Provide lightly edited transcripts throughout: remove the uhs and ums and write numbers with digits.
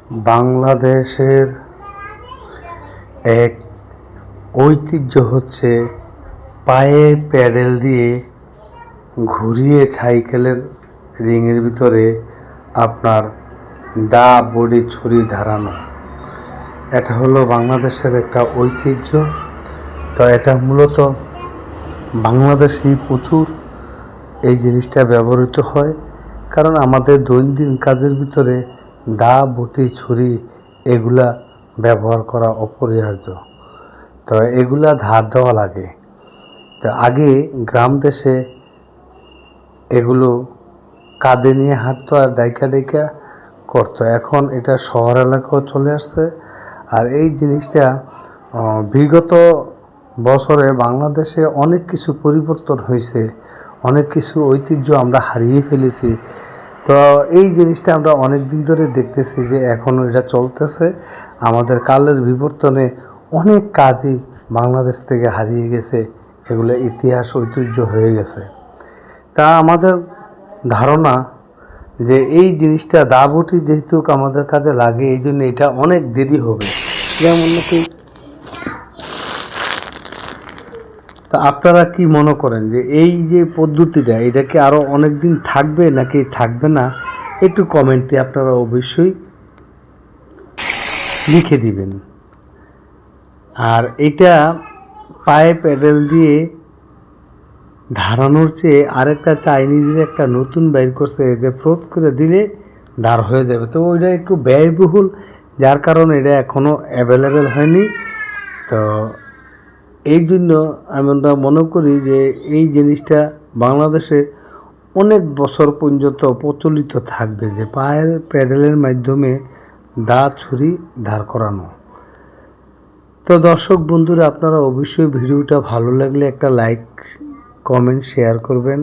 বাংলাদেশের এক ঐতিহ্য হচ্ছে পায়ে প্যাডেল দিয়ে ঘুরিয়ে সাইকেলের রিংয়ের ভিতরে আপনার দা বডি ছুরি ধারানো। এটা হলো বাংলাদেশের একটা ঐতিহ্য। তো এটা মূলত বাংলাদেশেই প্রচুর এই জিনিসটা ব্যবহৃত হয়, কারণ আমাদের দৈনন্দিন কাজের ভিতরে দা বটি ছুরি এগুলা ব্যবহার করা অপরিহার্য। তো এগুলা ধার দেওয়া লাগে। তো আগে গ্রাম দেশে এগুলো কাঁধে নিয়ে হাঁটতো আর ডাইকা ডাইকা করতো। এখন এটা শহর এলাকাও চলে আসছে। আর এই জিনিসটা বিগত বছরে বাংলাদেশে অনেক কিছু পরিবর্তন হয়েছে, অনেক কিছু ঐতিহ্য আমরা হারিয়ে ফেলেছি। তো এই জিনিসটা আমরা অনেক দিন ধরে দেখতেছি যে এখনও এটা চলতেছে। আমাদের কালের বিবর্তনে অনেক কাজই বাংলাদেশ থেকে হারিয়ে গেছে, এগুলো ইতিহাস ঐতিহ্য হয়ে গেছে। তা আমাদের ধারণা যে এই জিনিসটা দা বটি যেহেতু আমাদের কাজে লাগে, এই জন্য এটা অনেক দেরি হবে। যেমন নাকি, তা আপনারা কি মনে করেন যে এই যে পদ্ধতিটা, এটা কি আরও অনেক দিন থাকবে নাকি থাকবে না? একটু কমেন্টে আপনারা অবশ্যই লিখে দিবেন। আর এটা পায়ে প্যাডেল দিয়ে ধারানোর চেয়ে আরেকটা চাইনিজের একটা নতুন বাইর করছে যে ফ্রোত করে দিলে দাঁড় হয়ে যাবে। তো ওইটা একটু ব্যয়বহুল, যার কারণে এটা এখনও অ্যাভেলেবেল হয়নি। তো এই জন্য আমরা মনে করি যে এই জিনিসটা বাংলাদেশে অনেক বছর পর্যন্ত প্রচলিত থাকবে, যে পায়ের প্যাডেলের মাধ্যমে দা ছুরি ধার করানো। তো দর্শক বন্ধুরা, আপনারা অবশ্যই ভিডিওটা ভালো লাগলে একটা লাইক কমেন্ট শেয়ার করবেন।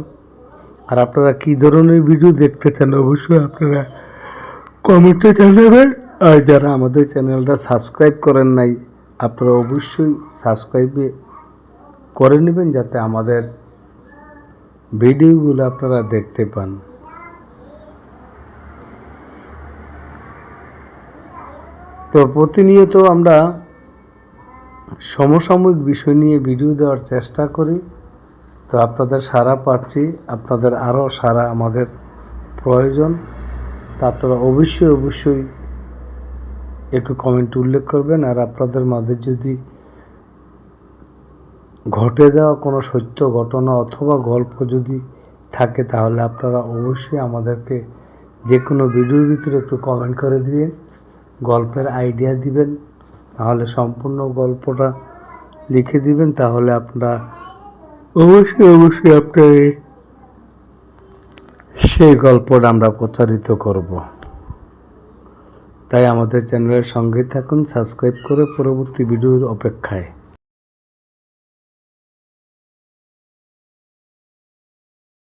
আর আপনারা কী ধরনের ভিডিও দেখতে চান অবশ্যই আপনারা কমেন্টে জানাবেন। আর যারা আমাদের চ্যানেলটা সাবস্ক্রাইব করেন নাই, আপনারা অবশ্যই সাবস্ক্রাইব করে নেবেন, যাতে আমাদের ভিডিওগুলো আপনারা দেখতে পান। তো প্রতিনিয়ত আমরা সমসাময়িক বিষয় নিয়ে ভিডিও দেওয়ার চেষ্টা করি। তো আপনাদের সাড়া পাচ্ছি, আপনাদের আরও সাড়া আমাদের প্রয়োজন। তা আপনারা অবশ্যই একটু কমেন্ট উল্লেখ করবেন। আর আপনাদের মাঝে যদি ঘটে যাওয়া কোনো সত্য ঘটনা অথবা গল্প যদি থাকে, তাহলে আপনারা অবশ্যই আমাদেরকে যে কোনো ভিডিওর ভিতরে একটু কমেন্ট করে দিবেন, গল্পের আইডিয়া দিবেন, নাহলে সম্পূর্ণ গল্পটা লিখে দিবেন। তাহলে আপনারা অবশ্যই আপনার সেই গল্পটা আমরা প্রচারিত করব। তাই আমাদের চ্যানেলের সঙ্গে থাকুন, সাবস্ক্রাইব করে পরবর্তী ভিডিওর অপেক্ষায়।